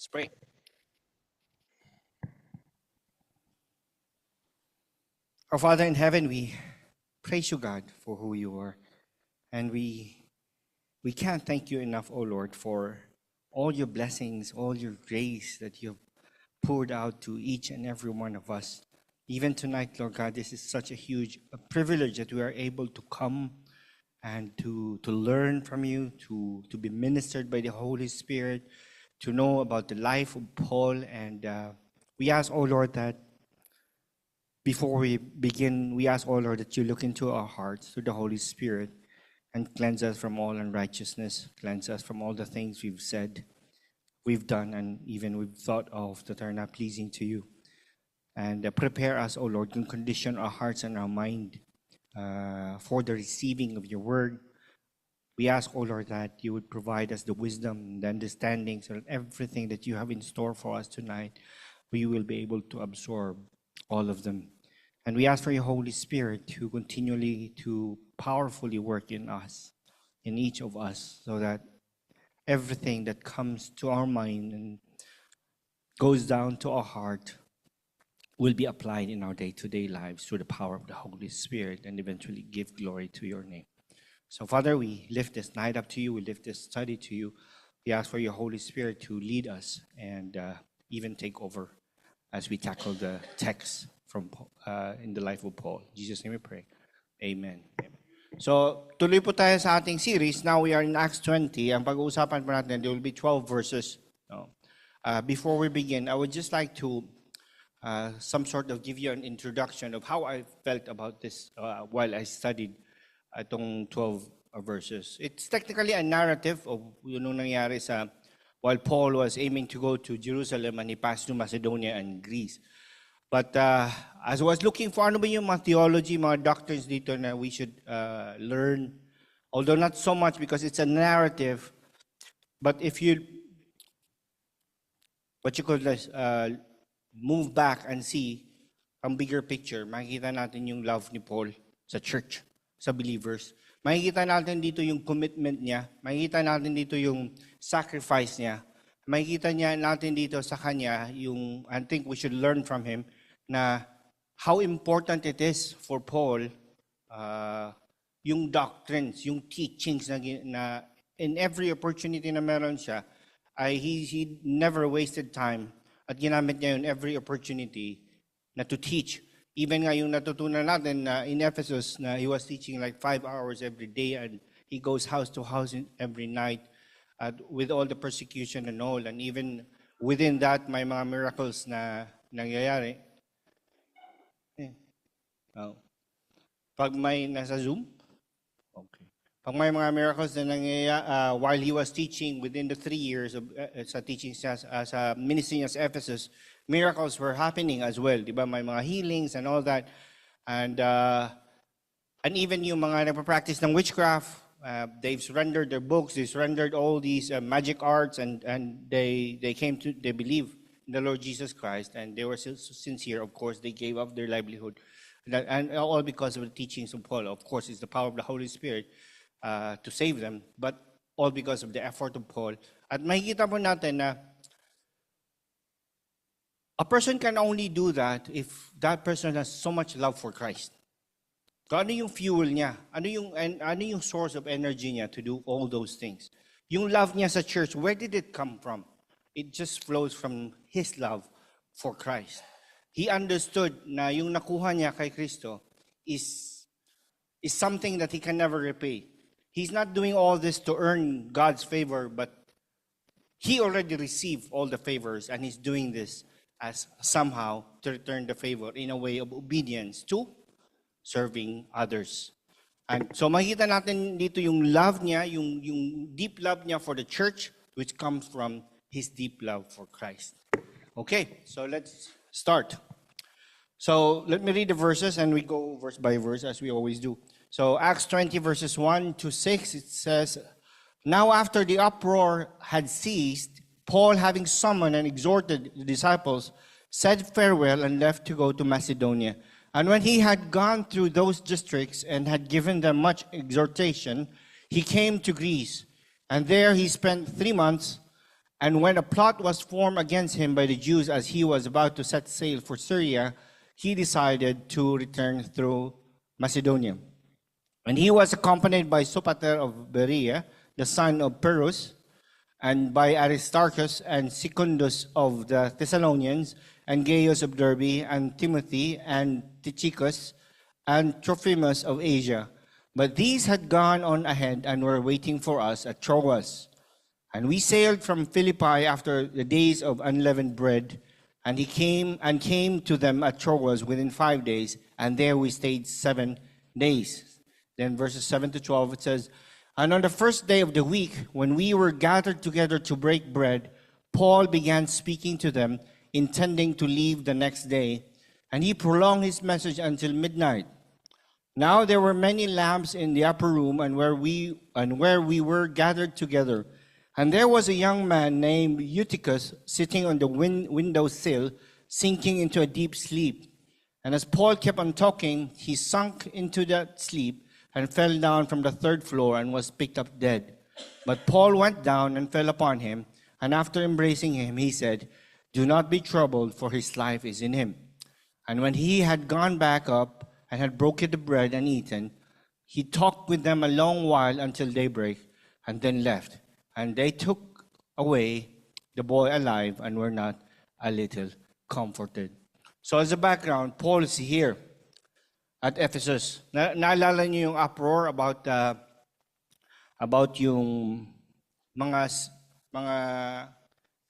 Let's pray. Our Father in heaven, we praise you, God, for who you are. And we can't thank you enough, O Lord, for all your blessings, all your grace that you've poured out to each and every one of us. Even tonight, Lord God, this is such a huge privilege that we are able to come and to learn from you, to be ministered by the Holy Spirit, to know about the life of Paul. And we ask, oh Lord, that before we begin, we ask, oh Lord, that you look into our hearts through the Holy Spirit and cleanse us from all unrighteousness, cleanse us from all the things we've said, we've done, and even we've thought of that are not pleasing to you. And prepare us, oh Lord, and condition our hearts and our mind for the receiving of your word. We ask, oh Lord, that you would provide us the wisdom and the understanding so that everything that you have in store for us tonight, we will be able to absorb all of them. And we ask for your Holy Spirit to continually, to powerfully work in us, in each of us, so that everything that comes to our mind and goes down to our heart will be applied in our day-to-day lives through the power of the Holy Spirit and eventually give glory to your name. So, Father, we lift this night up to you. We lift this study to you. We ask for your Holy Spirit to lead us and even take over as we tackle the text from in the life of Paul. In Jesus' name we pray. Amen. So, tuloy po tayo sa ating series. Now we are in Acts 20. Ang pag-uusapan po natin, there will be 12 verses. Before we begin, I would just like to some sort of give you an introduction of how I felt about this while I studied itong 12 verses. It's technically a narrative of yung nangyari sa while Paul was aiming to go to Jerusalem and he passed through Macedonia and Greece. But as I was looking for ano ba yung mga theology, mga doctrines dito na we should learn, although not so much because it's a narrative, but if you, what you could move back and see ang bigger picture, makikita natin yung love ni Paul sa church, sa believers. Makikita natin dito yung commitment niya. Makikita natin dito yung sacrifice niya. Makikita natin dito sa kanya yung, I think we should learn from him, na how important it is for Paul, yung doctrines, yung teachings na in every opportunity na meron siya, he never wasted time at ginamit niya yun every opportunity na to teach. Even nga yung natutunan natin na in Ephesus na he was teaching like 5 hours every day and he goes house to house every night with all the persecution and all. And even within that, may mga miracles na nangyayari. Pag may nasa Zoom, okay. Pag may mga miracles na nangyayari while he was teaching within the 3 years of sa teaching sa ministry niya sa Ephesus, miracles were happening as well, di ba? May mga healings and all that. And even yung mga nagpa-practice ng witchcraft, they've surrendered their books, they surrendered all these magic arts, and they believe in the Lord Jesus Christ, and they were sincere. Of course, they gave up their livelihood. And all because of the teachings of Paul. Of course, it's the power of the Holy Spirit to save them, but all because of the effort of Paul. At makikita po natin na a person can only do that if that person has so much love for Christ. So ano yung fuel niya? Ano yung source of energy niya to do all those things? Yung love niya sa church, where did it come from? It just flows from his love for Christ. He understood na yung nakuha niya kay Kristo is something that he can never repay. He's not doing all this to earn God's favor, but he already received all the favors and he's doing this as somehow to return the favor in a way of obedience to serving others. And so makita natin dito yung love niya, yung deep love niya for the church, which comes from his deep love for Christ. Okay, so let's start. So let me read the verses and we go verse by verse as we always do. So Acts 20 verses 1 to 6, it says, "Now after the uproar had ceased, Paul, having summoned and exhorted the disciples, said farewell and left to go to Macedonia. And when he had gone through those districts and had given them much exhortation, he came to Greece. And there he spent 3 months. And when a plot was formed against him by the Jews as he was about to set sail for Syria, he decided to return through Macedonia. And he was accompanied by Sopater of Berea, the son of Pyrrhus, and by Aristarchus and Secundus of the Thessalonians, and Gaius of Derbe, and Timothy, and Tychicus, and Trophimus of Asia. But these had gone on ahead and were waiting for us at Troas. And we sailed from Philippi after the days of unleavened bread, and he came to them at Troas within 5 days, and there we stayed 7 days. Then verses 7 to 12, it says, and on the first day of the week, when we were gathered together to break bread, Paul began speaking to them, intending to leave the next day, and he prolonged his message until midnight. Now there were many lamps in the upper room, and where we were gathered together. And there was a young man named Eutychus sitting on the window sill, sinking into a deep sleep. And as Paul kept on talking, he sunk into that sleep and fell down from the third floor and was picked up dead. But Paul went down and fell upon him, and after embracing him, he said, do not be troubled, for his life is in him. And when he had gone back up and had broken the bread and eaten, he talked with them a long while until daybreak, and then left. And they took away the boy alive and were not a little comforted. So as a background, Paul is here at Ephesus. Naalala niyo yung uproar about yung mga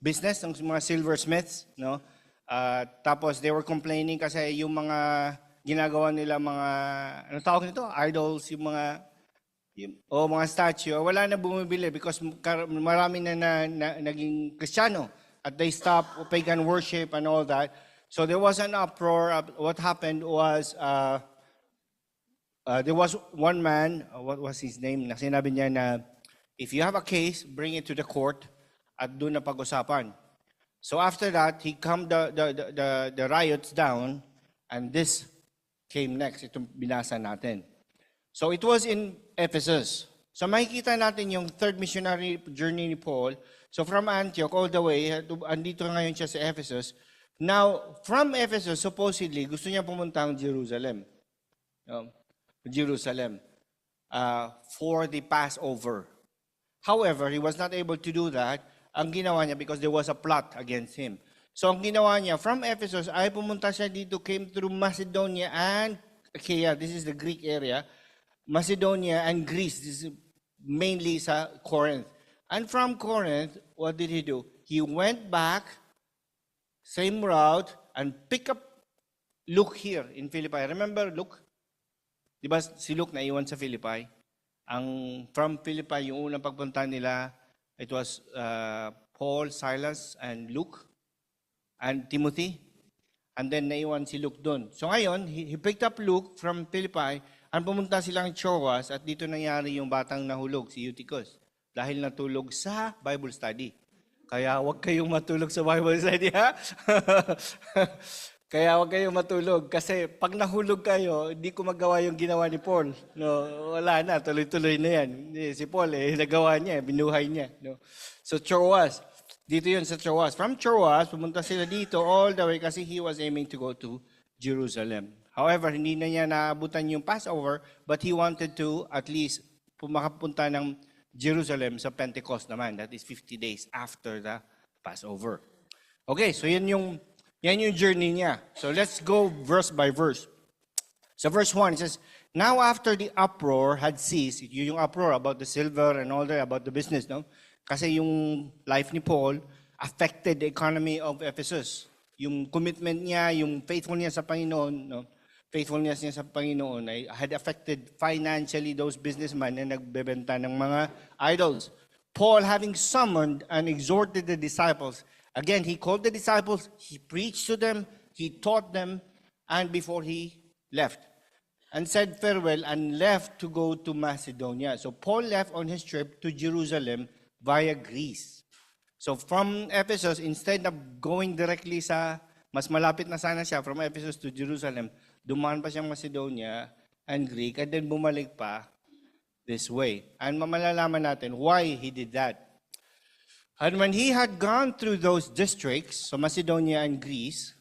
business ng mga silversmiths, no? Tapos they were complaining kasi yung mga ginagawa nila ano tawag nito? Idols, yung mga statue, wala na bumibili because marami na naging Kristiyano at they stopped pagan worship and all that. So there was an uproar. What happened was there was one man, what was his name, na sinabi niya na if you have a case, bring it to the court at doon na pag-usapan. So after that, he calmed the riots down, and this came next. Itong binasa natin. So it was in Ephesus. So makikita natin yung third missionary journey ni Paul. So from Antioch all the way, andito ngayon siya sa Ephesus. Now, from Ephesus, supposedly, gusto niya pumuntang Jerusalem. For the Passover. However, he was not able to do that. Ang ginawa niya because there was a plot against him. So ang ginawa niya, from Ephesus, ay pumunta siya dito, came through Macedonia and Achaia. This is the Greek area. Macedonia and Greece. This is mainly sa Corinth. And from Corinth, what did he do? He went back, same route, and pick up Luke here in Philippi. Remember Luke? Di ba si Luke naiwan sa Philippi? From Philippi, yung unang pagpunta nila, it was Paul, Silas, and Luke, and Timothy. And then naiwan si Luke doon. So ngayon, he picked up Luke from Philippi, and pumunta silang Troas, at dito nangyari yung batang nahulog, si Eutychus, dahil natulog sa Bible study. Kaya huwag kayong matulog sa Bible study, ha? Kaya huwag kayong matulog. Kasi pag nahulog kayo, hindi ko magawa yung ginawa ni Paul. No, wala na, tuloy-tuloy na yan. Si Paul, nagawa niya, binuhay niya. No? So Troas, dito yun sa Troas. From Troas, pumunta sila dito all the way kasi he was aiming to go to Jerusalem. However, hindi na niya naabutan yung Passover, but he wanted to at least makapunta ng Jerusalem sa Pentecost naman. That is 50 days after the Passover. Okay, so yan yung journey niya. So let's go verse by verse. So verse 1, it says, now after the uproar had ceased, yung uproar about the silver and all that, about the business, no? Kasi yung life ni Paul affected the economy of Ephesus. Yung commitment niya, yung faithfulness sa Panginoon, no? Faithfulness niya sa Panginoon ay had affected financially those businessmen na nagbebenta ng mga idols. Paul, having summoned and exhorted the disciples, again, he called the disciples, he preached to them, he taught them, and before he left, and said farewell and left to go to Macedonia. So Paul left on his trip to Jerusalem via Greece. So from Ephesus, instead of going directly mas malapit na sana siya from Ephesus to Jerusalem, dumaan pa siyang Macedonia and Greek, and then bumalik pa this way. And malalaman natin why he did that. And when he had gone through those districts, so Macedonia and Greece,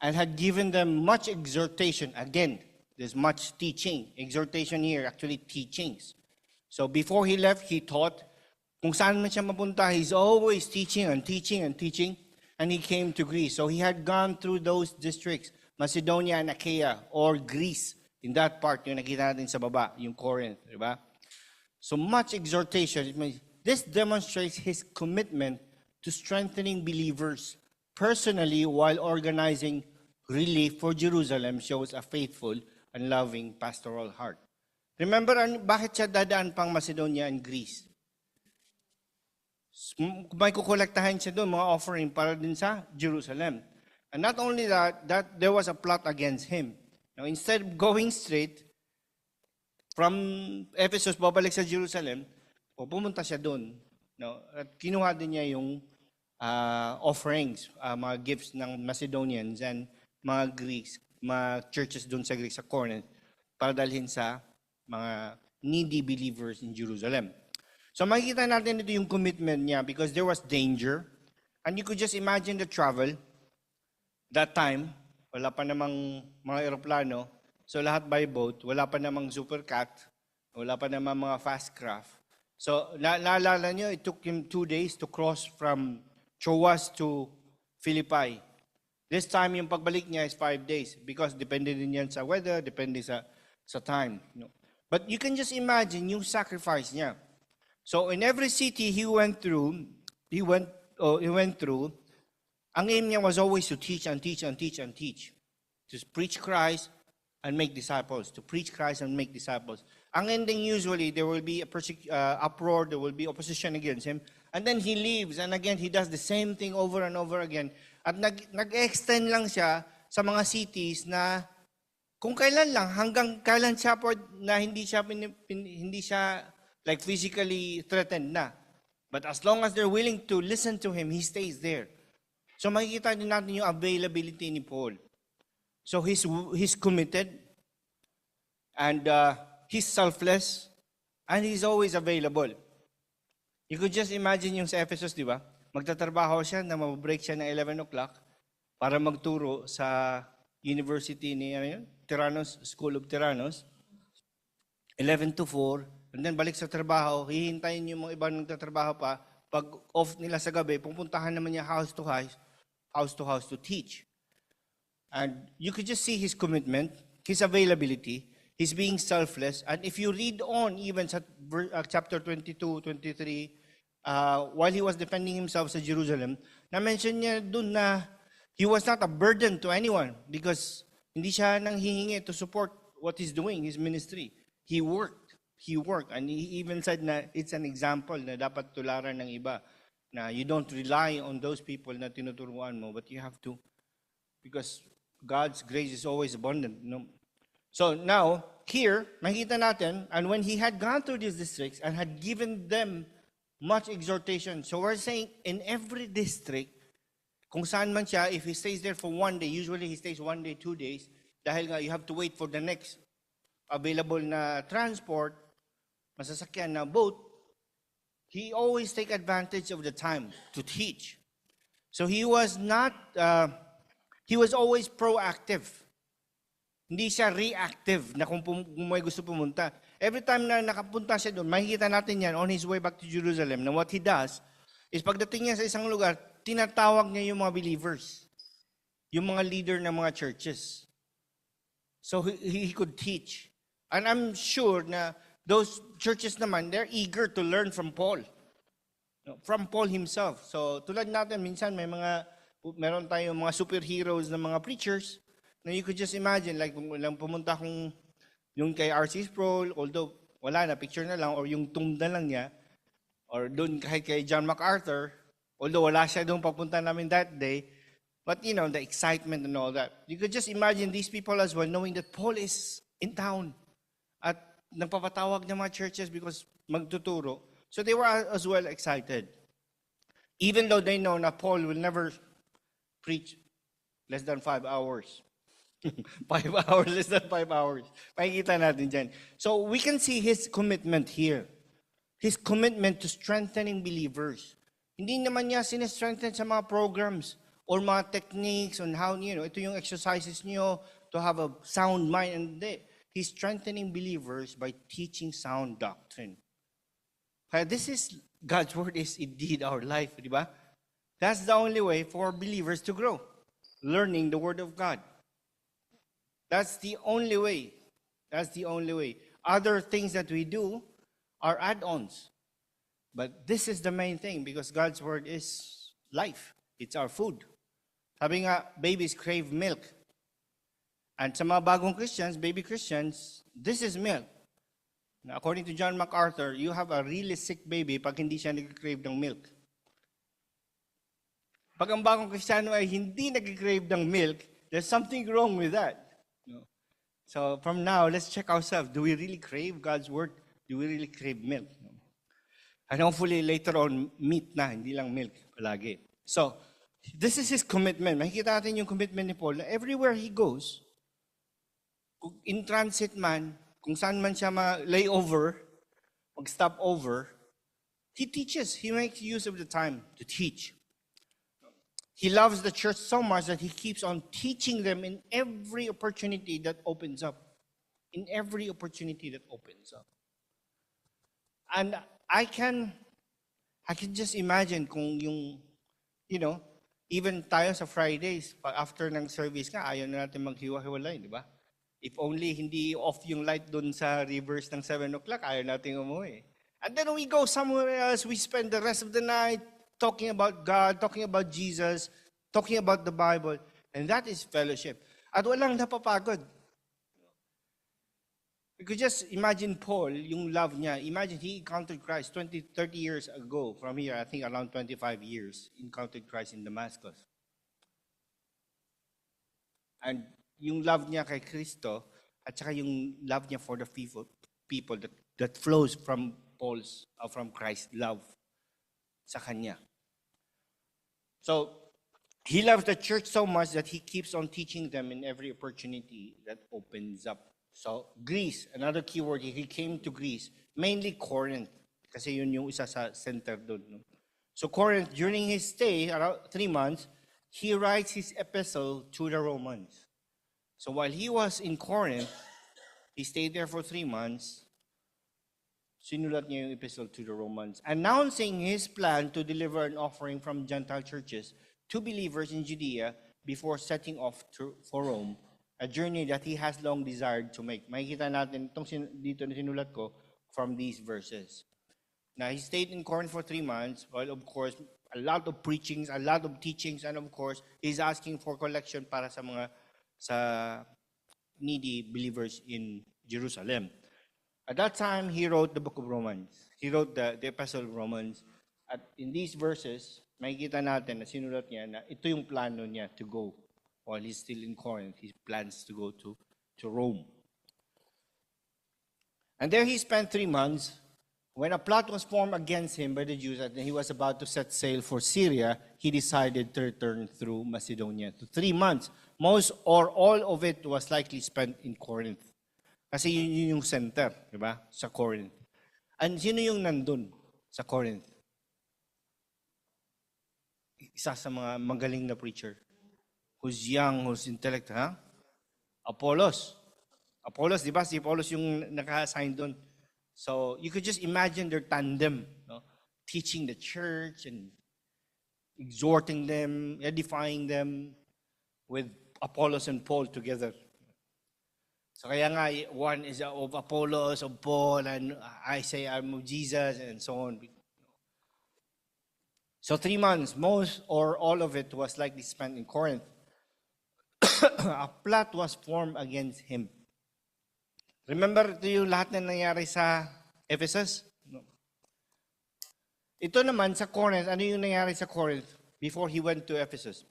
and had given them much exhortation, again, there's much teaching. Exhortation here, actually teachings. So before he left, he taught. Kung saan man siya mapunta, he's always teaching and teaching and teaching. And he came to Greece. So he had gone through those districts, Macedonia and Achaia, or Greece. In that part, yung nakita natin sa baba, yung Corinth, di ba? So much exhortation. This demonstrates his commitment to strengthening believers personally while organizing relief for Jerusalem shows a faithful and loving pastoral heart. Remember, bakit siya dadaan pang Macedonia and Greece? May kukolektahin siya doon, mga offering para din sa Jerusalem. And not only that there was a plot against him. Now, instead of going straight from Ephesus, babalik sa Jerusalem, pumunta siya doon. No? At kinuha din niya yung offerings, mga gifts ng Macedonians and mga Greeks, mga churches doon sa Greece, sa Corinth, para dalhin sa mga needy believers in Jerusalem. So makikita natin ito yung commitment niya because there was danger. And you could just imagine the travel. That time, wala pa namang mga eroplano. So lahat by boat. Wala pa namang supercat. Wala pa namang mga fast craft. So naalala niyo, it took him 2 days to cross from Troas to Philippi. This time, yung pagbalik niya is 5 days because depende din yan sa weather, depende sa time. But you can just imagine yung sacrifice niya. So in every city he went through, ang aim niya was always to teach and teach and teach and teach. To preach Christ and make disciples. To preach Christ and make disciples. Ang ending usually, there will be a uproar, there will be opposition against him. And then he leaves and again, he does the same thing over and over again. At nag-extend lang siya sa mga cities na kung kailan lang, hanggang kailan siya na hindi siya like physically threatened na. But as long as they're willing to listen to him, he stays there. So makikita din natin yung availability ni Paul. So he's committed and he's selfless and he's always available. You could just imagine yung sa Ephesus, di ba? Magtatrabaho siya na mabreak siya ng 11 o'clock para magturo sa university ni Tyrannus, School of Tyrannus. 11 to 4. And then balik sa trabaho, hihintayin yung mga ibang nagtatrabaho pa. Pag off nila sa gabi, pupuntahan naman niya house to house to teach. And you could just see his commitment, his availability, his being selfless. And if you read on even sa chapter 22, 23, while he was defending himself sa Jerusalem, na-mention niya dun na he was not a burden to anyone because hindi siya nang hihingi to support what he's doing, his ministry. He worked, and he even said na it's an example na dapat tularan ng iba, na you don't rely on those people na tinuturuan mo, but you have to, because God's grace is always abundant. No? So now, here, makita natin, and when he had gone through these districts and had given them much exhortation. So we're saying in every district, kung saan man siya, if he stays there for 1 day, usually he stays 1 day, 2 days, dahil nga you have to wait for the next available na transport, masasakyan na boat, he always take advantage of the time to teach. So he was always proactive. Hindi siya reactive na kung may gusto pumunta. Every time na nakapunta siya doon, makikita natin yan on his way back to Jerusalem na what he does is pagdating niya sa isang lugar, tinatawag niya yung mga believers, yung mga leader ng mga churches. So he could teach. And I'm sure na those churches naman, they're eager to learn from Paul. From Paul himself. So tulad natin, minsan meron tayong mga superheroes na mga preachers na you could just imagine, like kung lang pumunta kung yung kay R.C. Sproul, although wala na, picture na lang, or yung tomb na lang niya, or doon kahit kay John MacArthur, although wala siya doon papunta namin that day, but you know, the excitement and all that. You could just imagine these people as well, knowing that Paul is in town at nagpapatawag ng mga churches because magtuturo. So they were as well excited. Even though they know na Paul will never preach less than 5 hours. 5 hours, less than 5 hours. Makikita natin dyan. So we can see his commitment here. His commitment to strengthening believers. Hindi naman niya sinestrengthen sa mga programs or mga techniques on how, ito yung exercises niyo to have a sound mind. And He's strengthening believers by teaching sound doctrine. Kaya this is, God's Word is indeed our life, di ba? That's the only way for believers to grow, learning the Word of God. That's the only way. That's the only way. Other things that we do are add-ons. But this is the main thing because God's Word is life. It's our food. Sabi nga, babies crave milk. And sa mga bagong Christians, baby Christians, this is milk. Now, according to John MacArthur, you have a really sick baby pag hindi siya nag-crave ng milk. Pag ang bagong Kristiyano ay hindi nag-crave ng milk, there's something wrong with that. So from now, let's check ourselves. Do we really crave God's Word? Do we really crave milk? And hopefully later on, meat na, hindi lang milk palagi. So, this is his commitment. Makikita natin yung commitment ni Paul na everywhere he goes, in transit man, kung saan man siya ma-layover, mag-stop over, he teaches. He makes use of the time to teach. He loves the church so much that he keeps on teaching them in every opportunity that opens up. In every opportunity that opens up. And I can just imagine kung yung, even tayo sa Fridays, after ng service nga, ayaw na natin maghiwa-hiwalay, di ba? If only hindi off yung light dun sa reverse ng 7 o'clock, ayaw natin umuwi. And then we go somewhere else, we spend the rest of the night talking about God, talking about Jesus, talking about the Bible, and that is fellowship. At walang napapagod. You could just imagine Paul, yung love niya. Imagine he encountered Christ 30 years ago. From here, I think around 25 years, encountered Christ in Damascus. And yung love niya kay Kristo, at saka yung love niya for the people that flows from from Christ's love sa kanya. So, he loves the church so much that he keeps on teaching them in every opportunity that opens up. So, Greece, another keyword, he came to Greece, mainly Corinth, kasi yun yung isa sa center doon. No? So, Corinth, during his stay, around 3 months, he writes his epistle to the Romans. So, while he was in Corinth, he stayed there for 3 months, sinulat niya yung epistle to the Romans, announcing his plan to deliver an offering from Gentile churches to believers in Judea before setting off for Rome, a journey that he has long desired to make. Makikita natin itong dito na sinulat ko from these verses. Now, he stayed in Corinth for 3 months, while of course, a lot of preachings, a lot of teachings, and of course, he's asking for collection para sa needy believers in Jerusalem. At that time, he wrote the book of Romans. He wrote the epistle of Romans. At in these verses, makikita natin na sinulat niya na ito yung plano niya to go. While he's still in Corinth, he plans to go to Rome. And there he spent 3 months. When a plot was formed against him by the Jews and he was about to set sail for Syria, he decided to return through Macedonia. 3 months, most or all of it was likely spent in Corinth. Kasi yun yung center, di ba? Sa Corinth. And sino yung nandun sa Corinth? Isa sa mga magaling na preacher. Who's young, who's intellect, ha? Apollos. Apollos, di ba? Si Apollos yung naka-assign doon. So, you could just imagine their tandem, no? Teaching the church and exhorting them, edifying them with Apollos and Paul together. So, kaya nga, one is of Apollos, of Paul, and I say I'm of Jesus, and so on. So 3 months, most or all of it was likely spent in Corinth. A plot was formed against him. Remember ito yung lahat na nangyari sa Ephesus? No. Ito naman sa Corinth, ano yung nangyari sa Corinth before he went to Ephesus?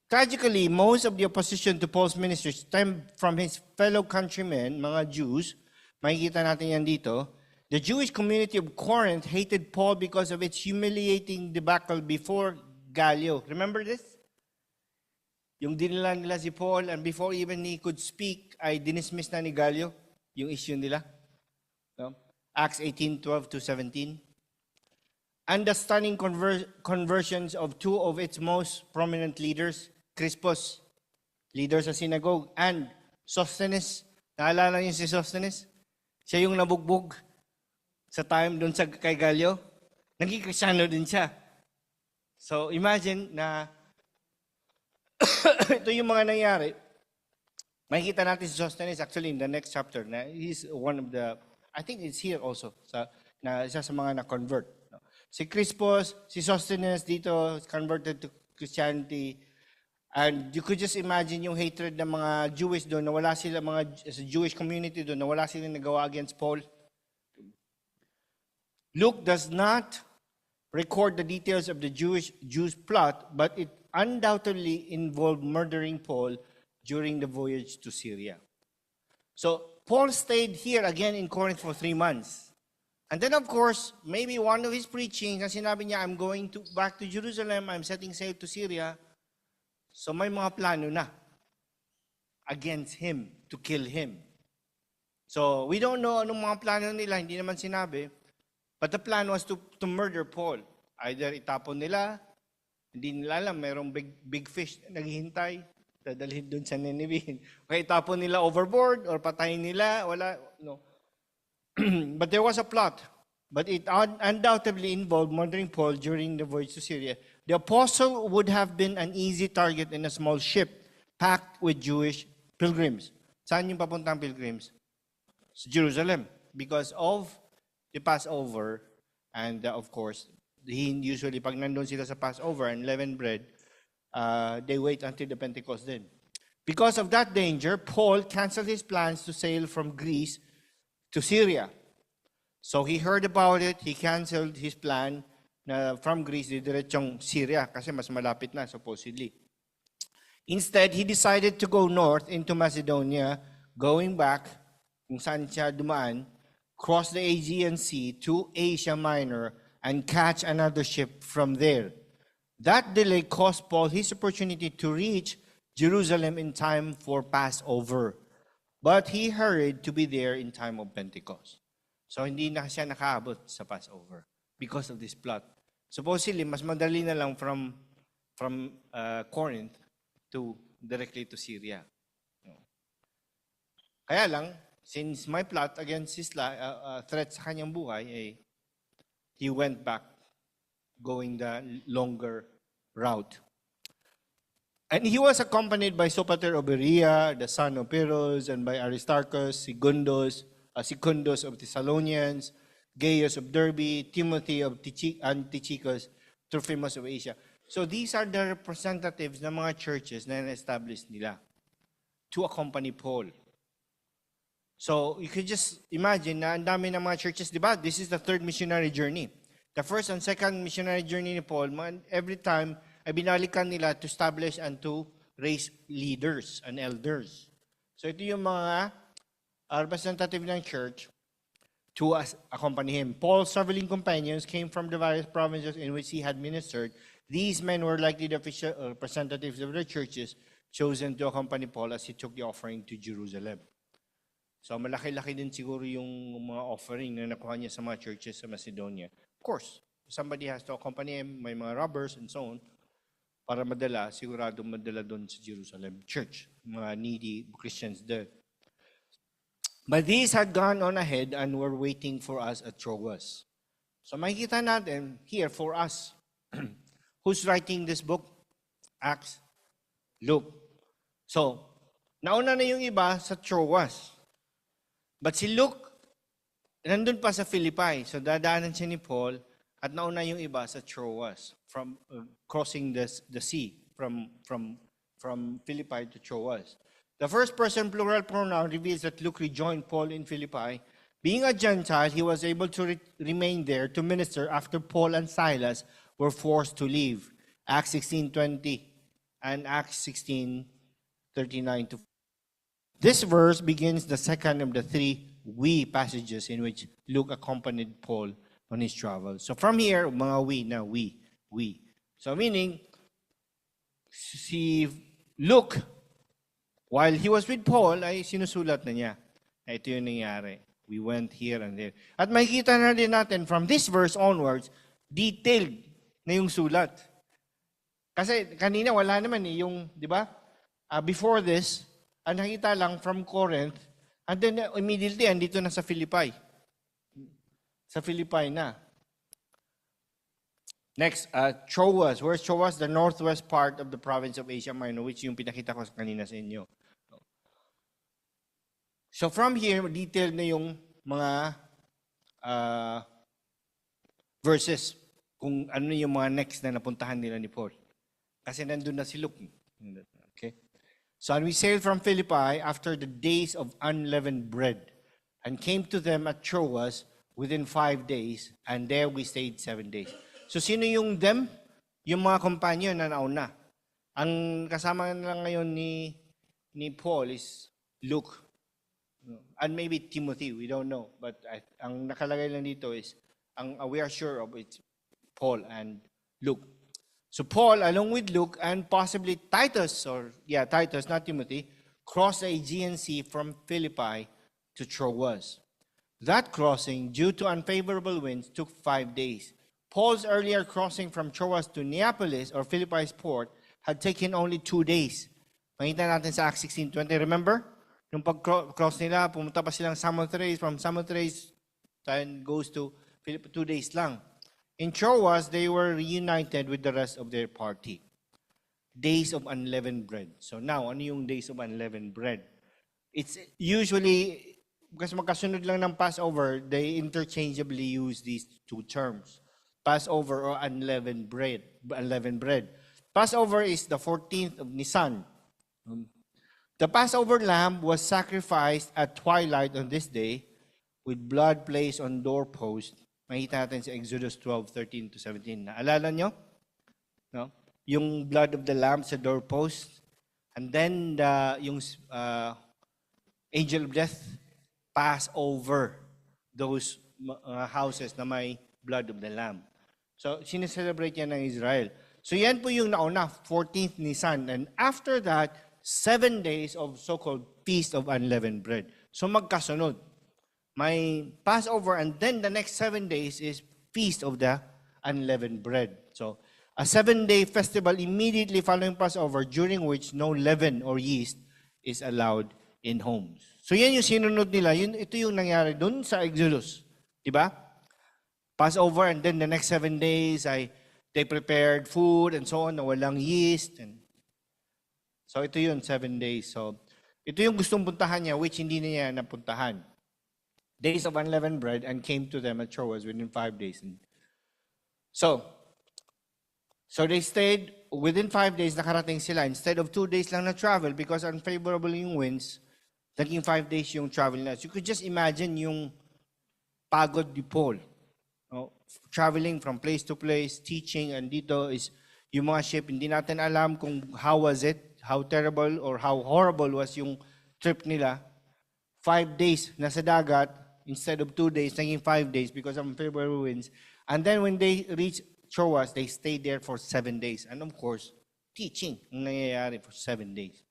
Tragically, most of the opposition to Paul's ministry stemmed from his fellow countrymen, mga Jews. Makikita natin yan dito. The Jewish community of Corinth hated Paul because of its humiliating debacle before Gallio. Remember this? Yung dinala nila si Paul and before even he could speak, ay dinismiss na ni Gallio yung issue nila. No? Acts 18:12-17. and the stunning conversions of two of its most prominent leaders, Crispus, leader sa synagogue, and Sosthenes. Naalala niyo si Sosthenes? Siya yung nabugbog sa time doon sa kay Galyo. Naging Kristyano din siya. So imagine na ito yung mga nangyari. Makikita natin si Sosthenes actually in the next chapter na he's one of the, I think it's here also, na isa sa mga na-convert. Si Crispus, si Sosthenes dito, converted to Christianity. And you could just imagine yung hatred ng mga Jewish doon, na wala sila, sa Jewish community doon, na wala silang nagawa against Paul. Luke does not record the details of the Jews' plot, but it undoubtedly involved murdering Paul during the voyage to Syria. So Paul stayed here again in Corinth for 3 months. And then of course, maybe one of his preaching, na sinabi niya, I'm going back to Jerusalem, I'm setting sail to Syria. So may mga plano na against him, to kill him. So we don't know anong mga plano nila, hindi naman sinabi. But the plan was to murder Paul. Either itapon nila, hindi nila alam, mayroong big fish na naghihintay, dadalhin doon sa Nineveh. O itapon nila overboard, or patayin nila, wala, no. But there was a plot. But it undoubtedly involved murdering Paul during the voyage to Syria. The apostle would have been an easy target in a small ship packed with Jewish pilgrims. Saan yung papuntang pilgrims? Sa Jerusalem. Because of the Passover, and of course, usually pag nandun sila sa Passover and leavened bread, they wait until the Pentecost then. Because of that danger, Paul canceled his plans to sail from Greece to Syria. So he heard about it, he canceled his plan na from Greece, diretsyong Syria, kasi mas malapit na, supposedly. Instead, he decided to go north into Macedonia, going back, kung saan siya dumaan, cross the Aegean Sea to Asia Minor, and catch another ship from there. That delay cost Paul his opportunity to reach Jerusalem in time for Passover. But he hurried to be there in time of Pentecost. So hindi na siya nakaabot sa Passover because of this plot. Supposedly, mas madali na lang from Corinth to directly to Syria. Kaya lang, since my plot against his threat sa kanyang buhay, he went back going the longer route. And he was accompanied by Sopater of Berea, the son of Pyrrhus, and by Aristarchus, Secundus of Thessalonians, Gaius of Derbe, Timothy of Tychicus, Trophimus of Asia. So these are the representatives ng mga churches na na-establish nila to accompany Paul. So you could just imagine na ang dami ng mga churches, di ba? This is the third missionary journey. The first and second missionary journey ni Paul, every time ay binalikan nila to establish and to raise leaders and elders. So ito yung mga representative ng church to accompany him. Paul's traveling companions came from the various provinces in which he had ministered. These men were likely the official representatives of the churches chosen to accompany Paul as he took the offering to Jerusalem. So malaki-laki din siguro yung mga offering na nakuha niya sa mga churches sa Macedonia. Of course, somebody has to accompany him, may mga robbers and so on, para madala, sigurado madala doon sa Jerusalem church, mga needy Christians there. But these had gone on ahead and were waiting for us at Troas. So makikita natin here for us, who's writing this book? Acts, Luke. So, nauna na yung iba sa Troas. But si Luke, nandun pa sa Philippi. So dadaanan siya ni Paul at nauna yung iba sa Troas from crossing the sea from Philippi to Troas. The first person plural pronoun reveals that Luke rejoined Paul in Philippi. Being a Gentile, he was able to remain there to minister after Paul and Silas were forced to leave. Acts 16:20 and Acts 16:39 to. This verse begins the second of the three we passages in which Luke accompanied Paul on his travel. So from here, mga we. So meaning, si Luke, while he was with Paul, ay sinusulat na niya. Na ito yung nangyari. We went here and there. At makikita na din natin from this verse onwards, Detailed na yung sulat. Kasi kanina wala naman yung, di ba? Before this, ang nakita lang from Corinth, and then immediately andito na sa Philippi. Sa Philippi na. Next, Troas. Where's Troas? The northwest part of the province of Asia Minor, which yung pinakita ko kanina sa inyo. So from here, detailed na yung mga verses kung ano yung mga next na napuntahan nila ni Paul. Kasi nandun na si Luke. Okay? So and we sailed from Philippi after the days of unleavened bread and came to them at Troas within 5 days, and there we stayed 7 days. So sino yung them? Yung mga kompanyo na nauna. Ang kasama lang ngayon ni Paul is Luke. And maybe Timothy, we don't know. But ang nakalagay lang dito is, we are sure of it's Paul and Luke. So Paul, along with Luke and possibly Titus, Titus, not Timothy, crossed the Aegean Sea from Philippi to Troas. That crossing, due to unfavorable winds, took 5 days. Paul's earlier crossing from Troas to Neapolis, or Philippi's port, had taken only 2 days. Makita natin sa Acts 16:20. Remember? Nung pag-cross nila, pumunta pa silang Samothrace. From Samothrace, goes to Philippi, 2 days lang. In Troas, they were reunited with the rest of their party. Days of unleavened bread. So now, ano yung days of unleavened bread? It's usually, kasi magkasunod lang ng Passover, they interchangeably use these two terms. Passover or unleavened bread. Passover is the 14th of Nisan. The Passover lamb was sacrificed at twilight on this day with blood placed on doorpost. Makita natin sa Exodus 12:13-17. Naalala nyo? No? Yung blood of the lamb sa doorpost. And then yung angel of death pass over those houses na may blood of the lamb. So, sineselebrate yan ng Israel. So, yan po yung nauna, 14th Nisan. And after that, 7 days of so-called Feast of Unleavened Bread. So, magkasunod. May Passover, and then the next 7 days is Feast of the Unleavened Bread. So, a 7-day festival immediately following Passover, during which no leaven or yeast is allowed in homes. So, yan yung sinunod nila. Ito yung nangyari dun sa Exodus. Diba? Passover, and then the next 7 days, they prepared food and so on na walang yeast. So, ito yun, 7 days. So, ito yung gustong puntahan niya, which hindi niya napuntahan. Days of unleavened bread, and came to them at Troas within 5 days. So they stayed within 5 days, nakarating sila. Instead of 2 days lang na travel, because unfavorable yung winds, naging 5 days yung travel na. So you could just imagine yung pagod ni Paul. Traveling from place to place, teaching, and dito is yung mga ship, hindi natin alam kung how was it, how terrible or how horrible was yung trip nila. 5 days nasa dagat, instead of 2 days, naging 5 days because of unfavorable winds. And then when they reached Troas, they stayed there for 7 days. And of course, teaching ang nangyayari for 7 days.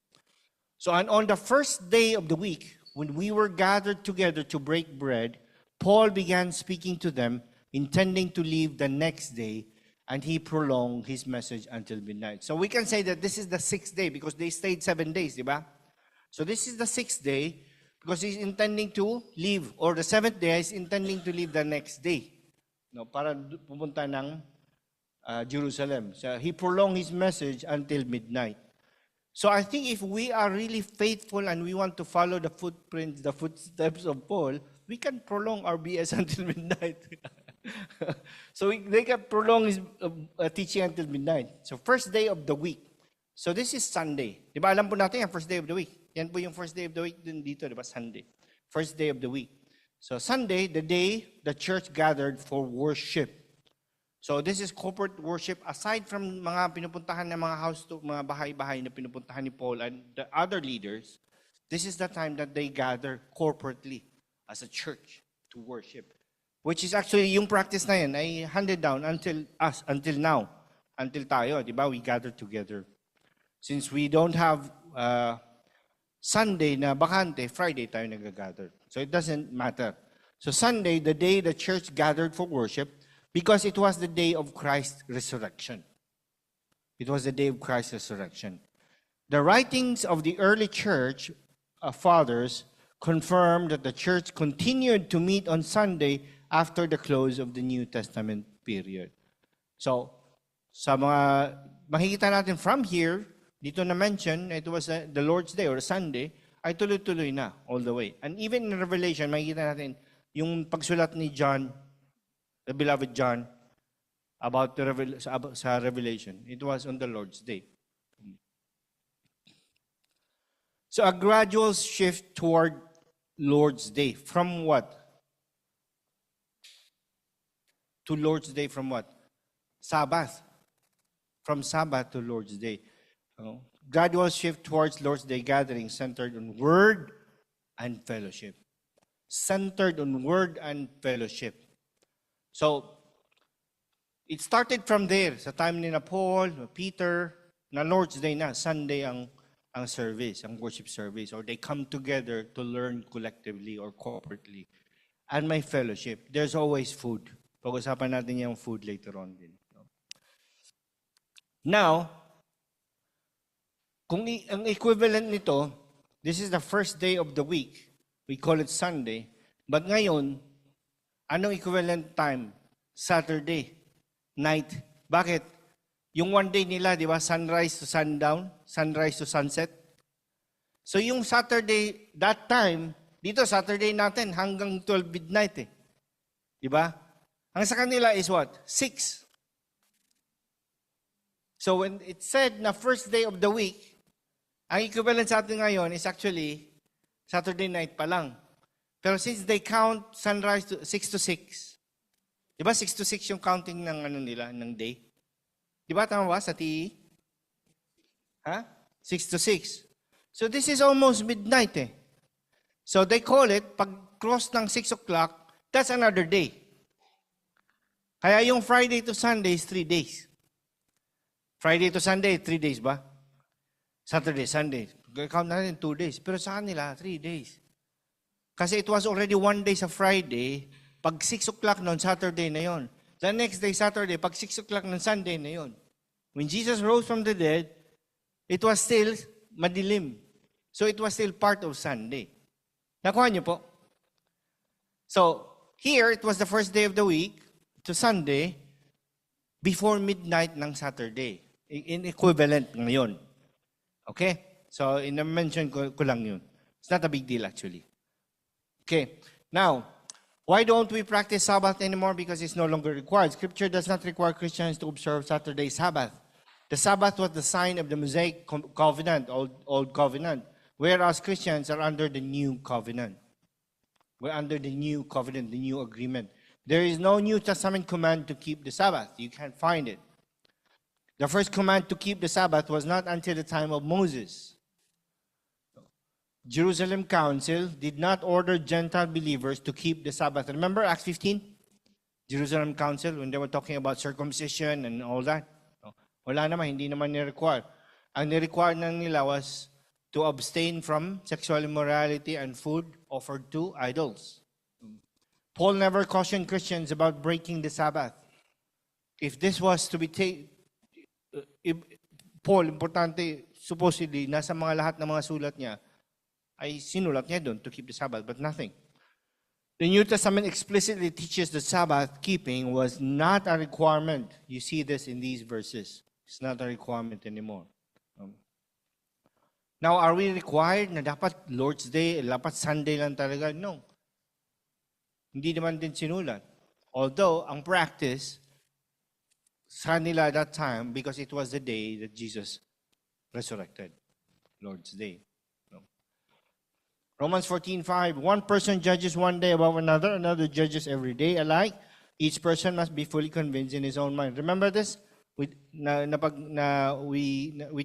So on the first day of the week, when we were gathered together to break bread, Paul began speaking to them, intending to leave the next day, and he prolonged his message until midnight. So we can say that this is the 6th day because they stayed 7 days, di ba? So this is the 6th day because he's intending to leave, or the 7th day is intending to leave the next day, para pumunta ng Jerusalem. So he prolonged his message until midnight. So I think if we are really faithful and we want to follow the footsteps of Paul, we can prolong our BS until midnight. So they can prolong his teaching until midnight. So first day of the week. So this is Sunday. Di ba alam po natin yung first day of the week? Yan po yung first day of the week din dito, di ba? Sunday. First day of the week. So Sunday, the day the church gathered for worship. So this is corporate worship. Aside from mga pinupuntahan ng mga house to mga bahay-bahay na pinupuntahan ni Paul and the other leaders, this is the time that they gather corporately as a church to worship. Which is actually, yung practice na yan ay handed down until now. Until tayo, di ba? We gather together. Since we don't have Sunday na bakante, Friday tayo nag-gather. So it doesn't matter. So Sunday, the day the church gathered for worship, Because it was the day of Christ's resurrection. It was the day of Christ's resurrection. The writings of the early church fathers confirm that the church continued to meet on Sunday after the close of the New Testament period. So, sa mga makikita natin from here, dito na mention, it was the Lord's Day or Sunday, ay tuloy-tuloy na all the way. And even in Revelation, makikita natin yung pagsulat ni John, the beloved John, about sa Revelation. It was on the Lord's Day. So a gradual shift toward Lord's Day. From what? To Lord's Day from what? Sabbath. From Sabbath to Lord's Day. Gradual shift towards Lord's Day gathering centered on word and fellowship. Centered on word and fellowship. So, it started from there. Sa time ni Paul, Peter, na Lord's Day na, Sunday ang service, ang worship service. Or they come together to learn collectively or corporately. And may fellowship. There's always food. Pag-usapan natin yung food later on din. Now, kung ang equivalent nito, this is the first day of the week. We call it Sunday. But ngayon, anong equivalent time? Saturday night. Bakit? Yung one day nila, di ba? Sunrise to sundown, sunrise to sunset. So yung Saturday, that time, dito Saturday natin hanggang 12 midnight eh. Di ba? Ang sa kanila is what? 6. So when it said na first day of the week, ang equivalent sa atin ngayon is actually Saturday night pa lang. Pero since they count sunrise to 6 to 6, di ba 6 to 6 yung counting ng ano nila, ng day? Di ba tama ba sa TE? Ha? 6 to 6. So this is almost midnight eh. So they call it, pag cross ng 6 o'clock, that's another day. Kaya yung Friday to Sunday is 3 days. Friday to Sunday, 3 days ba? Saturday, Sunday. Count natin 2 days. Pero sa kanila, 3 days. Kasi it was already 1 day sa Friday, pag 6 o'clock noon, Saturday na yon. The next day, Saturday, pag 6 o'clock ng Sunday na yon. When Jesus rose from the dead, it was still madilim. So it was still part of Sunday. Nakuha niyo po? So, here, it was the first day of the week to Sunday before midnight ng Saturday. In equivalent ngayon. Okay? So, in-mention ko lang yun. It's not a big deal actually. Okay. Now, why don't we practice Sabbath anymore? Because it's no longer required. Scripture does not require Christians to observe Saturday Sabbath. The Sabbath was the sign of the Mosaic covenant, old covenant, whereas Christians are under the new covenant. We're under the new covenant, the new agreement. There is no New Testament command to keep the Sabbath. You can't find it. The first command to keep the Sabbath was not until the time of Moses. Jerusalem Council did not order Gentile believers to keep the Sabbath. Remember Acts 15? Jerusalem Council, when they were talking about circumcision and all that. Wala naman, hindi naman ni-require. Ang ni-require na nila was to abstain from sexual immorality and food offered to idols. Paul never cautioned Christians about breaking the Sabbath. If this was to be Paul, importante, supposedly, nasa mga lahat ng mga sulat niya, ay sinulat niya doon to keep the Sabbath, but nothing. The New Testament explicitly teaches that Sabbath keeping was not a requirement. You see this in these verses. It's not a requirement anymore. Now, are we required na dapat Lord's Day, dapat Sunday lang talaga? No. Hindi naman din sinulat. Although, ang practice, sa nila that time, because it was the day that Jesus resurrected. Lord's Day. Romans 14:5, one person judges one day above another, another judges every day alike. Each person must be fully convinced in his own mind. Remember this? We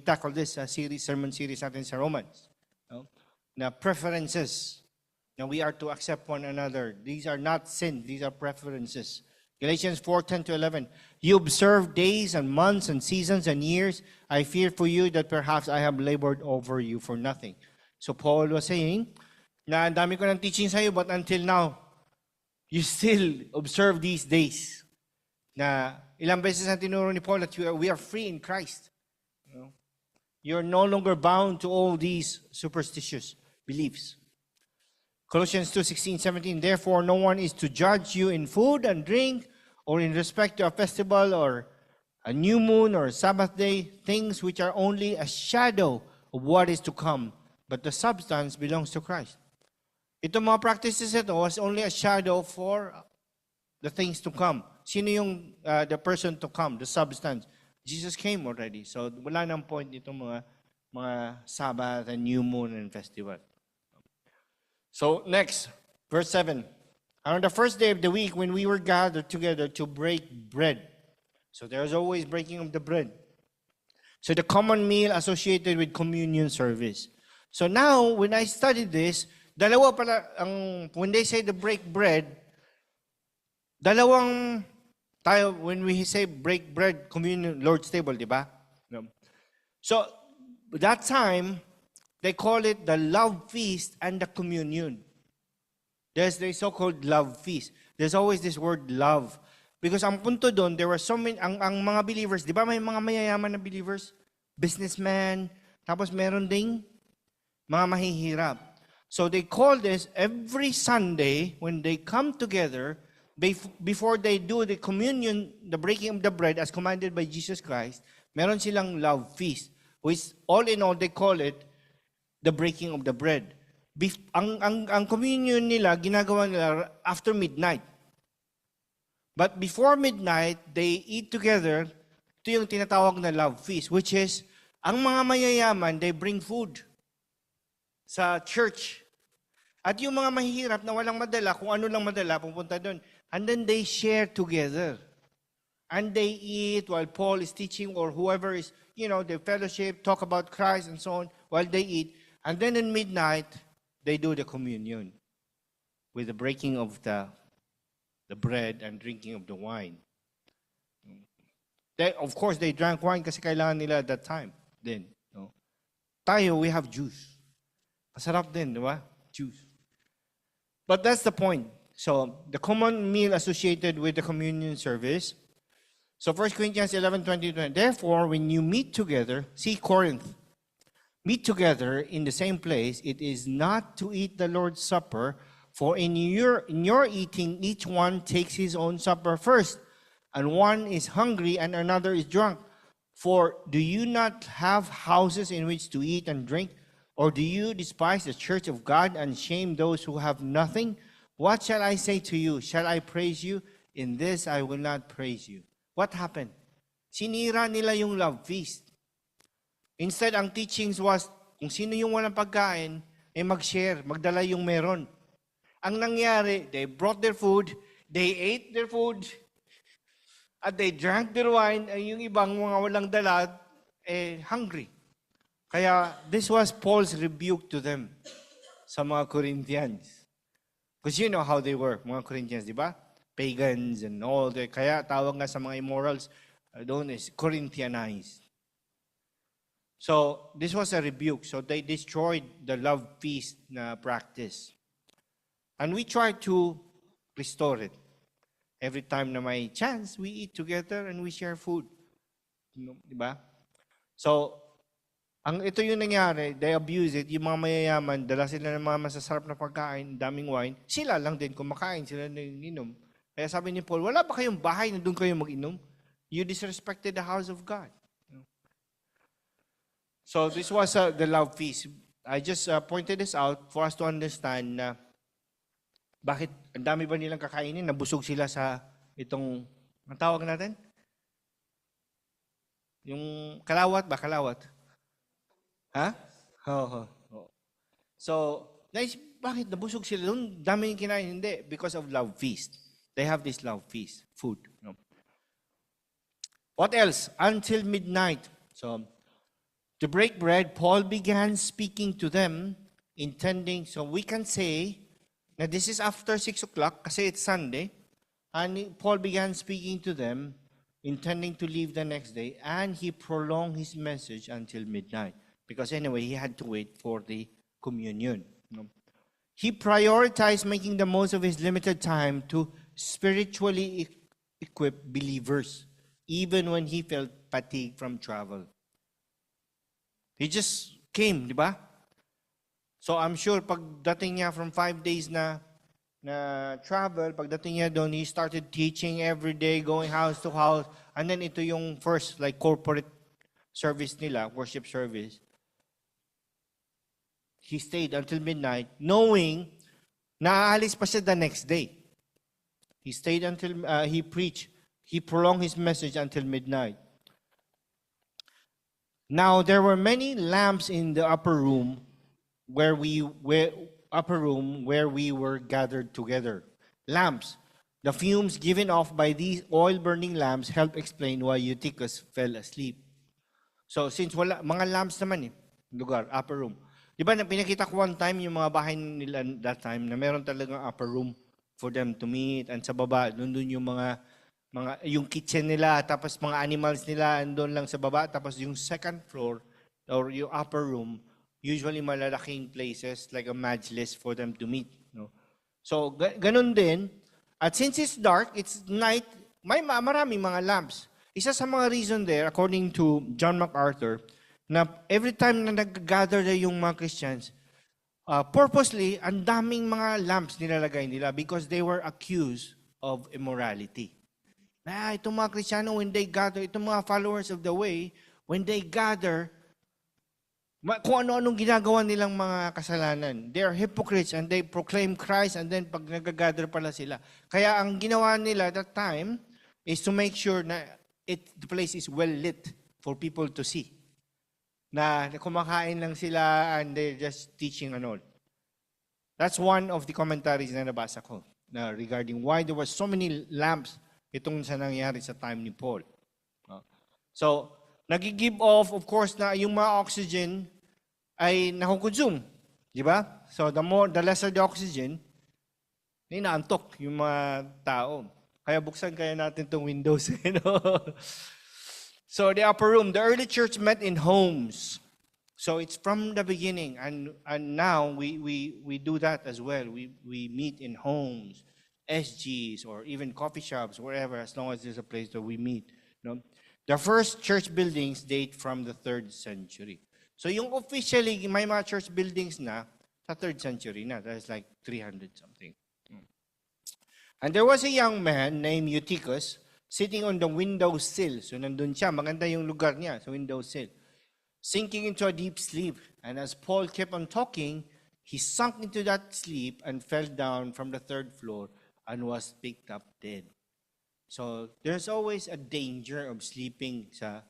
tackled this sermon series natin sa Romans. No? Na preferences. Now we are to accept one another. These are not sin, these are preferences. Galatians 4:10-11. You observe days and months and seasons and years. I fear for you that perhaps I have labored over you for nothing. So Paul was saying, na ang dami ko ng teaching sa iyo, but until now, you still observe these days. Na ilang beses na tinuro ni Paul that we are free in Christ. You're no longer bound to all these superstitious beliefs. Colossians 2:16-17, therefore no one is to judge you in food and drink, or in respect to a festival, or a new moon, or Sabbath day, things which are only a shadow of what is to come, but the substance belongs to Christ. Itong mga practices ito was only a shadow for the things to come. Sino yung the person to come, the substance? Jesus came already. So wala nang point itong mga Sabbath and new moon and festival. So next, verse 7. On the first day of the week, when we were gathered together to break bread. So there's always breaking of the bread. So the common meal associated with communion service. So now, when I studied this, dalawa pala, when they say the break bread, dalawang tayo, when we say break bread, communion, Lord's table, di ba? So, that time, they call it the love feast and the communion. There's the so-called love feast. There's always this word love. Because ang punto doon, there were so many, ang mga believers, di ba may mga mayayaman na believers? Businessman, tapos meron ding mga mahihirap. So they call this every Sunday, when they come together, before they do the communion, the breaking of the bread as commanded by Jesus Christ, meron silang love feast. Which all in all, they call it the breaking of the bread. Ang communion nila, ginagawa nila after midnight. But before midnight, they eat together. Ito yung tinatawag na love feast, which is, ang mga mayayaman, they bring food sa church. At yung mga mahihirap na walang madala, kung ano lang madala, pupunta doon. And then they share together. And they eat while Paul is teaching, or whoever is, they fellowship, talk about Christ and so on, while they eat. And then in midnight, they do the communion with the breaking of the bread and drinking of the wine. Of course, they drank wine kasi kailangan nila at that time. Then, tayo, we have juice. Masarap din, di ba? Juice. But that's the point. So, the common meal associated with the communion service. So, 1 Corinthians 11:20. Therefore, when you meet together, see Corinth, meet together in the same place, it is not to eat the Lord's Supper, for in your eating, each one takes his own supper first, and one is hungry and another is drunk. For do you not have houses in which to eat and drink? Or do you despise the church of God and shame those who have nothing? What shall I say to you? Shall I praise you? In this I will not praise you. What happened? Sinira nila yung love feast. Instead, ang teachings was, kung sino yung walang pagkain, mag-share, magdala yung meron. Ang nangyari, they brought their food, they ate their food, at they drank their wine, ay yung ibang mga walang dala, hungry. Kaya, this was Paul's rebuke to them sa mga Corinthians. Because you know how they were, mga Corinthians, di ba? Pagans and all that. Kaya tawag nga sa mga immorals, doon is Corinthianized. So, this was a rebuke. So, they destroyed the love feast na practice. And we try to restore it. Every time na may chance, we eat together and we share food. Diba? So, ito yung nangyari, they abuse it. Yung mga mayayaman, dala sila ng mga masasarap na pagkain, daming wine, sila lang din kumakain, sila nag-inom. Kaya sabi ni Paul, wala ba kayong bahay na doon kayo mag-inom? You disrespected the house of God. So this was the love feast. I just pointed this out for us to understand na bakit ang dami ba nilang kakainin, nabusog sila sa itong, ang tawag natin? Yung kalawat ba? Kalawat? Ha? Oo. So, bakit nabusog sila doon? Dami yung kinain. Hindi, because of love feast. They have this love feast, food. What else? Until midnight. So, to break bread, Paul began speaking to them, intending, so we can say, na this is after 6 o'clock, kasi it's Sunday, and Paul began speaking to them, intending to leave the next day, and he prolonged his message until midnight. Because anyway, he had to wait for the communion. He prioritized making the most of his limited time to spiritually equip believers even when he felt fatigue from travel. He just came, di ba? So I'm sure pagdating niya from 5 days na travel, pagdating niya doon, he started teaching every day, going house to house. And then ito yung first like corporate service nila, worship service. He stayed until midnight, knowing na aalis pa siya the next day. He stayed until he preached. He prolonged his message until midnight. Now there were many lamps in the upper room where we were gathered together. Lamps. The fumes given off by these oil-burning lamps help explain why Eutychus fell asleep. So since wala mga lamps naman lugar, upper room. Di ba pinakita ko one time yung mga bahay nila that time na meron talagang upper room for them to meet, and sa baba doon yung mga yung kitchen nila, tapos mga animals nila andun lang sa baba, tapos yung second floor or yung upper room usually malalaking places like a majlis for them to meet, no? So ganun din, at since it's dark, it's night, may maraming mga lamps. Isa sa mga reason there, according to John MacArthur, na every time na nag-gather na yung mga Christians, purposely, ang daming mga lamps nilalagay nila because they were accused of immorality. Itong mga Kristiyano, when they gather, itong mga followers of the way, when they gather, kung ano-anong ginagawa nilang mga kasalanan. They are hypocrites and they proclaim Christ, and then pag nag-gather pala sila. Kaya ang ginawa nila that time is to make sure na the place is well lit for people to see. Na kumakain lang sila and they're just teaching and all. That's one of the commentaries na nabasa ko na regarding why there were so many lamps itong sa nangyari sa time ni Paul. So, nag-give off, of course, na yung mga oxygen ay nakukonsume. Di ba? So, the lesser the oxygen, inaantok yung mga tao. Kaya buksan kaya natin itong windows. So the upper room, the early church met in homes. So it's from the beginning, and now we do that as well. We meet in homes, SGs, or even coffee shops, wherever, as long as there's a place that we meet. No? The first church buildings date from the 3rd century. So yung officially, may mga church buildings na sa 3rd century na. That's like 300 something. And there was a young man named Eutychus sitting on the windowsill. So nandun siya, maganda yung lugar niya sa windowsill, sinking into a deep sleep. And as Paul kept on talking, he sunk into that sleep and fell down from the 3rd floor and was picked up dead. So there's always a danger of sleeping sa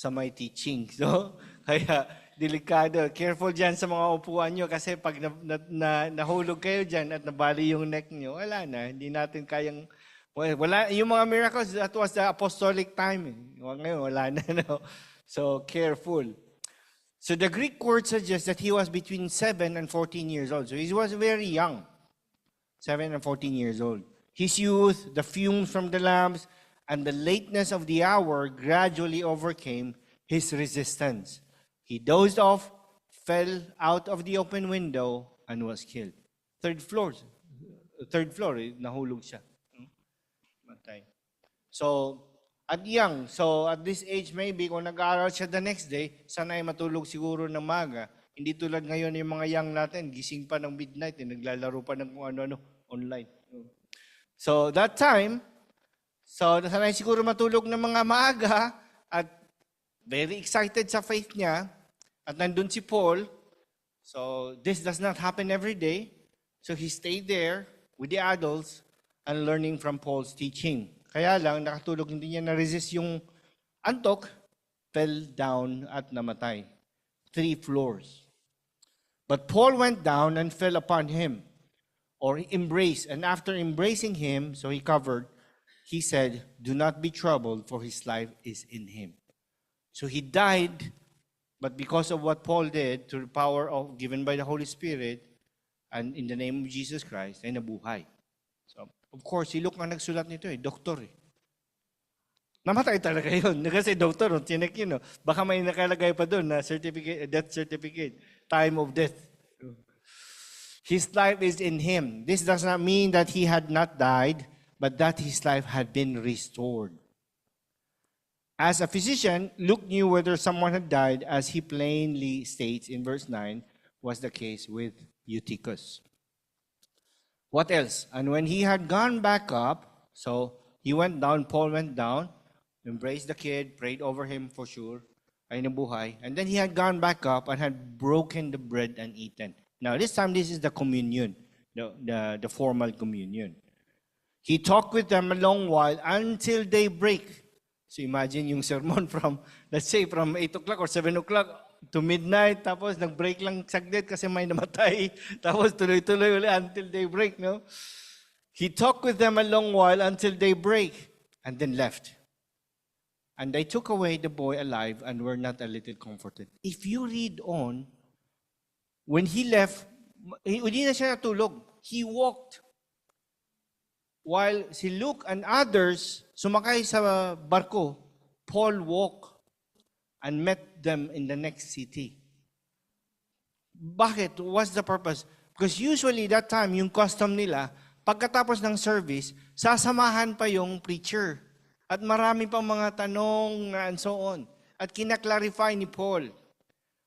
may teaching. So kaya delikado, careful dyan sa mga upuan nyo kasi pag nahulog kayo dyan at nabali yung neck nyo, wala na, hindi natin kayang. Wala, yung mga miracles, that was the apostolic time. Ngayon, wala na. No? So, careful. So, the Greek word suggests that he was between 7 and 14 years old. So, he was very young. 7 and 14 years old. His youth, the fumes from the lamps, and the lateness of the hour gradually overcame his resistance. He dozed off, fell out of the open window, and was killed. Third floor, nahulog siya. So, at young, so at this age maybe, kung nag-aaral siya the next day, sana'y matulog siguro ng maga. Hindi tulad ngayon yung mga young natin, gising pa ng midnight, naglalaro pa ng kung ano-ano online. So, that time, so sana'y siguro matulog ng mga maaga at very excited sa faith niya. At nandun si Paul. So, this does not happen every day. So, he stayed there with the adults and learning from Paul's teaching. Kaya lang, nakatulog, hindi niya na-resist yung antok, fell down at namatay. 3 floors. But Paul went down and fell upon him, or embraced. And after embracing him, so he covered, he said, "Do not be troubled, for his life is in him." So he died, but because of what Paul did, through the power given by the Holy Spirit, and in the name of Jesus Christ, ay nabuhay. So, of course, si Luke ang nagsulat nito doktor Namatay talaga yun. Kasi doktor, tinek yun. Baka may nakalagay pa doon na death certificate, time of death. His life is in him. This does not mean that he had not died, but that his life had been restored. As a physician, Luke knew whether someone had died, as he plainly states in verse 9, was the case with Eutychus. What else? And when he had gone back up, so he went down, Paul went down, embraced the kid, prayed over him for sure, ay nabuhay, and then he had gone back up and had broken the bread and eaten. Now this time, this is the communion, the formal communion. He talked with them a long while until daybreak. So imagine yung sermon from, let's say, from 8 o'clock or 7 o'clock to midnight, tapos nag-break lang saglit kasi may namatay, tapos tuloy-tuloy ulit until daybreak, no? He talked with them a long while until daybreak, and then left. And they took away the boy alive and were not a little comforted. If you read on, when he left, hindi na siya natulog. He walked. While si Luke and others sumakay sa barko, Paul walked and met them in the next city. Bakit? What's the purpose? Because usually that time, yung custom nila, pagkatapos ng service, sasamahan pa yung preacher. At marami pang mga tanong and so on. At kinaklarify ni Paul.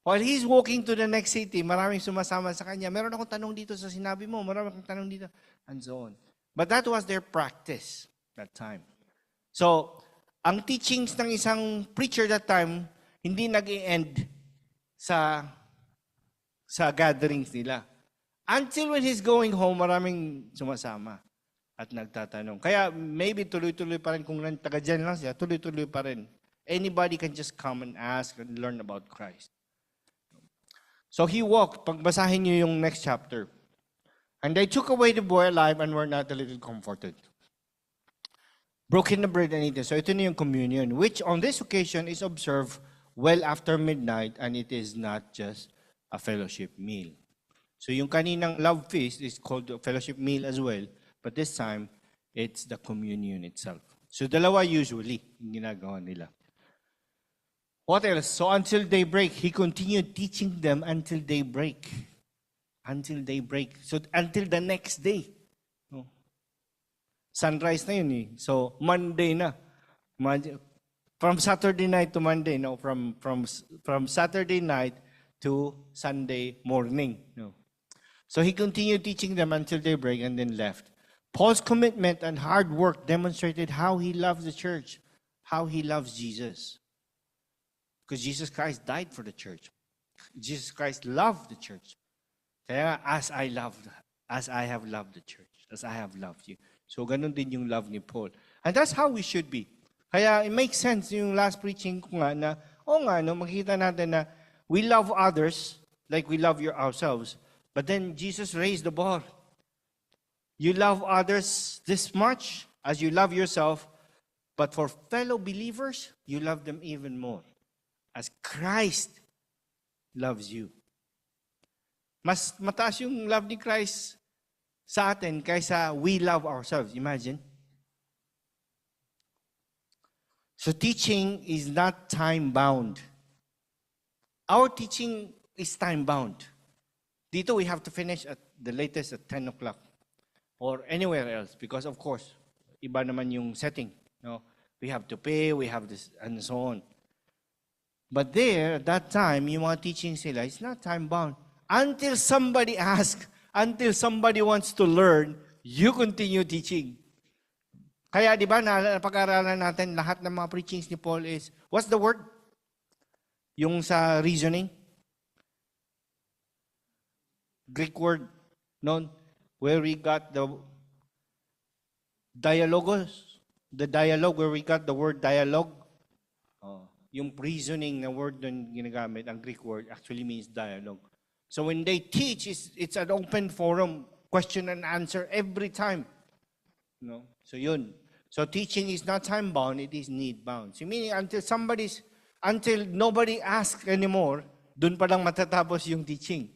While he's walking to the next city, maraming sumasama sa kanya. Meron akong tanong dito sa sinabi mo, meron akong tanong dito, and so on. But that was their practice that time. So, ang teachings ng isang preacher that time, hindi nag-i-end sa gatherings nila. Until when he's going home, maraming sumasama at nagtatanong. Kaya maybe tuloy-tuloy pa rin, kung taga dyan lang siya, tuloy-tuloy pa rin. Anybody can just come and ask and learn about Christ. So he walked, pagbasahin niyo yung next chapter. And they took away the boy alive and were not a little comforted. Broken the bread and eaten. So ito na yung communion, which on this occasion is observed well after midnight, and it is not just a fellowship meal. So yung kaninang love feast is called a fellowship meal as well, but this time, it's the communion itself. So dalawa usually yung ginagawa nila. What else? So until daybreak, he continued teaching them until daybreak. Until daybreak. So until the next day. Sunrise na yun eh. So Monday na. From Saturday night to Monday. No? From Saturday night to Sunday morning. No? So he continued teaching them until daybreak and then left. Paul's commitment and hard work demonstrated how he loves the church, how he loves Jesus. Because Jesus Christ died for the church. Jesus Christ loved the church. Kaya as I have loved the church, as I have loved you. So ganun din yung love ni Paul. And that's how we should be. Kaya it makes sense yung last preaching ko nga na, makikita natin na we love others like we love ourselves. But then Jesus raised the bar. You love others this much as you love yourself, but for fellow believers, you love them even more. As Christ loves you. Mas mataas yung love ni Christ sa atin kaysa we love ourselves. Imagine. So teaching is not time-bound. Our teaching is time-bound. Dito we have to finish at the latest at 10 o'clock. Or anywhere else, because of course, iba naman yung setting. No? We have to pay, we have this, and so on. But there, at that time, yung mga teaching sila, it's not time-bound. Until somebody asks, until somebody wants to learn, you continue teaching. Kaya di ba, napag-aralan natin, lahat ng mga preachings ni Paul is, what's the word? Yung sa reasoning? Greek word, no? Where we got the dialogos, the dialogue, where we got the word dialogue. Yung reasoning na word doon ginagamit, ang Greek word, actually means dialogue. So when they teach, it's an open forum, question and answer every time. No? So yun. So teaching is not time-bound, it is need-bound. So meaning until nobody asks anymore, dun pa lang matatapos yung teaching.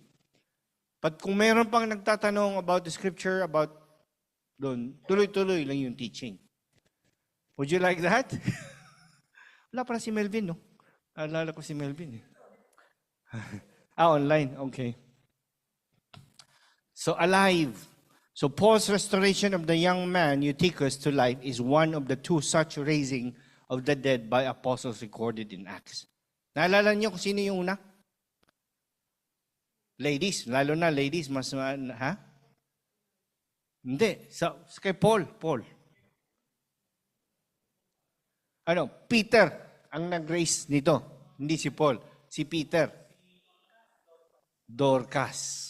But kung mayroon pang nagtatanong about the scripture, about doon, tuloy-tuloy lang yung teaching. Would you like that? Wala pala si Melvin, no? Alala ko si Melvin. Online, okay. So alive. So Paul's restoration of the young man Eutychus to life is one of the two such raising of the dead by apostles recorded in Acts. Naalala niyo kung sino yung una? Ladies, lalo na ladies, mas, ha? Hindi, kay Paul. Peter ang nag-raise nito. Hindi si Paul, si Peter. Dorcas.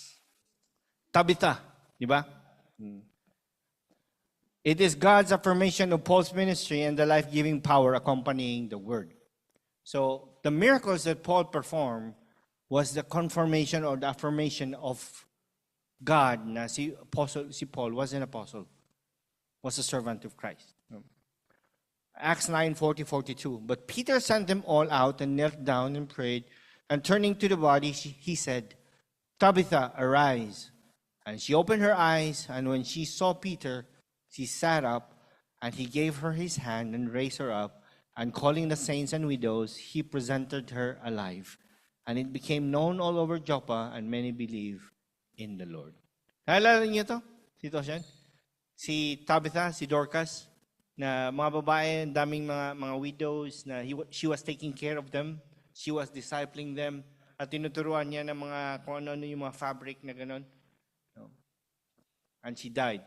Tabitha, di ba? It is God's affirmation of Paul's ministry and the life-giving power accompanying the word. So, the miracles that Paul performed was the confirmation or the affirmation of God na si Paul was an apostle, was a servant of Christ. Acts 9:40-42. But Peter sent them all out and knelt down and prayed, and turning to the body, he said, Tabitha, arise. And she opened her eyes, and when she saw Peter, she sat up, and he gave her his hand and raised her up, and calling the saints and widows, he presented her alive. And it became known all over Joppa, and many believed in the Lord. Naalala niyo to? Sitwasyon? Si Tabitha, si Dorcas, na mga babae, daming mga widows, na she was taking care of them. She was discipling them. At tinuturuan niya ng mga, kung ano yung mga fabric na gano'n. And she died.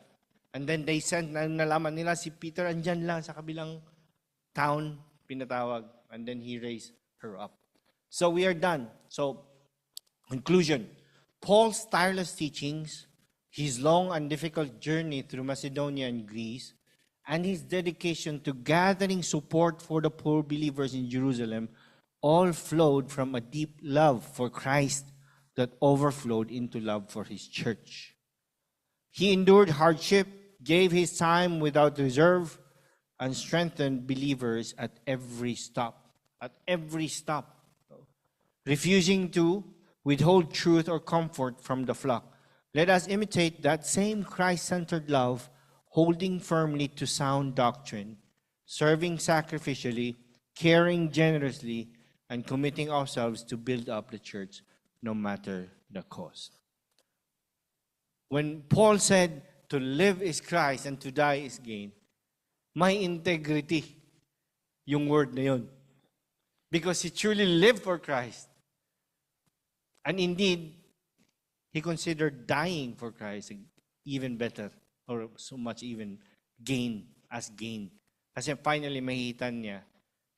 And then they sent, nalaman nila si Peter, andyan lang sa kabilang town, pinatawag. And then he raised her up. So we are done. So, conclusion. Paul's tireless teachings, his long and difficult journey through Macedonia and Greece, and his dedication to gathering support for the poor believers in Jerusalem all flowed from a deep love for Christ that overflowed into love for his church. He endured hardship, gave his time without reserve, and strengthened believers at every stop. At every stop. Refusing to withhold truth or comfort from the flock. Let us imitate that same Christ-centered love, holding firmly to sound doctrine, serving sacrificially, caring generously, and committing ourselves to build up the church no matter the cost. When Paul said, to live is Christ and to die is gain, may integrity yung word na yun. Because he truly lived for Christ. And indeed, he considered dying for Christ even better, or so much even gain as gain. Kasi finally, mahihitan niya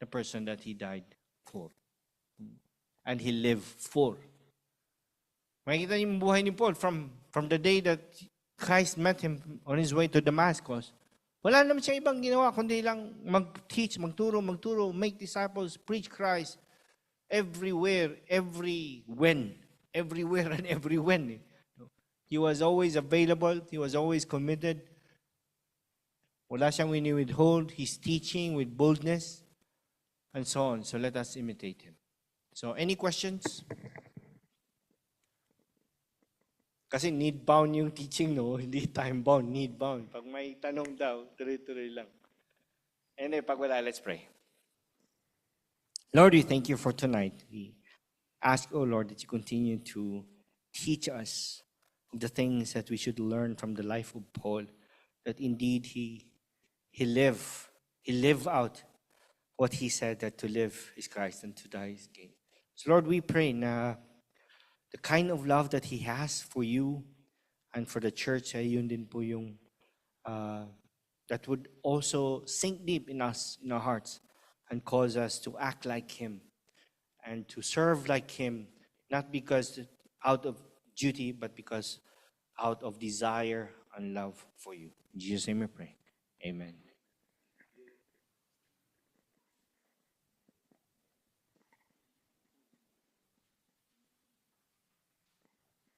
the person that he died for. And he lived for. Makikita niyo yung buhay ni Paul from the day that Christ met him on his way to Damascus. Wala naman siya ibang ginawa, kundi lang mag-teach, magturo, make disciples, preach Christ everywhere and every when. He was always available. He was always committed. Wala siyang withhold. He's teaching with boldness and so on. So let us imitate him. So any questions? Kasi need-bound yung teaching, no? Hindi time-bound, need-bound. Pag may tanong daw, tuloy-tuloy lang. Anyway, pag wala, let's pray. Lord, we thank you for tonight. We ask, oh Lord, that you continue to teach us the things that we should learn from the life of Paul, that indeed he lived out what he said, that to live is Christ and to die is gain. So Lord, we pray na the kind of love that he has for you and for the church, ay yun din po yung that would also sink deep in us, in our hearts, and cause us to act like him and to serve like him, not because out of duty, but because out of desire and love for you. In Jesus' name we pray. Amen.